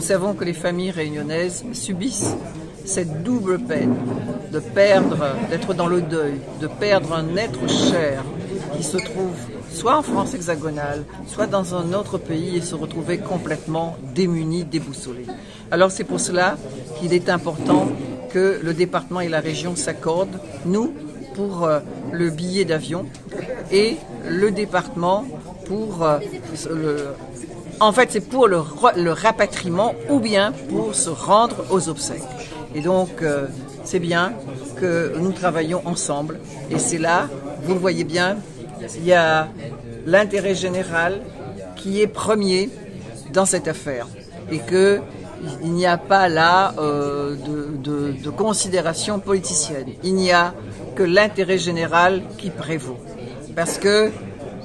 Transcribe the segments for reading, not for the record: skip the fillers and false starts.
Nous savons que les familles réunionnaises subissent cette double peine de perdre, d'être dans le deuil, de perdre un être cher qui se trouve soit en France hexagonale, soit dans un autre pays et se retrouver complètement démunis, déboussolés. Alors c'est pour cela qu'il est important que le département et la région s'accordent, nous pour le billet d'avion et le département pour en fait c'est pour le rapatriement ou bien pour se rendre aux obsèques. Et donc c'est bien que nous travaillons ensemble et c'est là, vous le voyez bien, il y a l'intérêt général qui est premier dans cette affaire et qu'il n'y a pas là de considération politicienne. Il n'y a que l'intérêt général qui prévaut. Parce que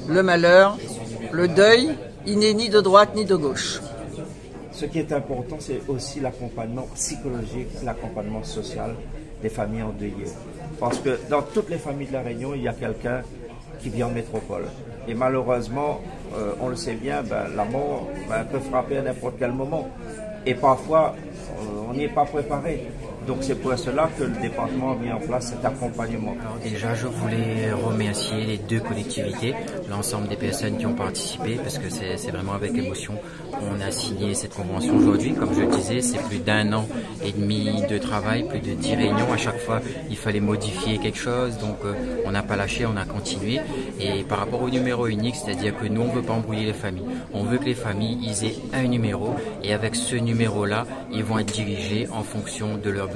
le malheur, le deuil, il n'est ni de droite ni de gauche. Ce qui est important, c'est aussi l'accompagnement psychologique, l'accompagnement social des familles endeuillées. Parce que dans toutes les familles de la Réunion, il y a quelqu'un qui vit en métropole. Et malheureusement, on le sait bien, la mort peut frapper à n'importe quel moment. Et parfois, on n'y est pas préparé. Donc c'est pour cela que le département a mis en place cet accompagnement. Alors déjà, je voulais remercier les deux collectivités, l'ensemble des personnes qui ont participé, parce que c'est vraiment avec émotion. On a signé cette convention aujourd'hui, comme je le disais, c'est plus d'1 an et demi de travail, plus de 10 réunions. À chaque fois, il fallait modifier quelque chose, donc on n'a pas lâché, on a continué. Et par rapport au numéro unique, c'est-à-dire que nous, on ne veut pas embrouiller les familles. On veut que les familles ils aient un numéro, et avec ce numéro-là, ils vont être dirigés en fonction de leurs besoins.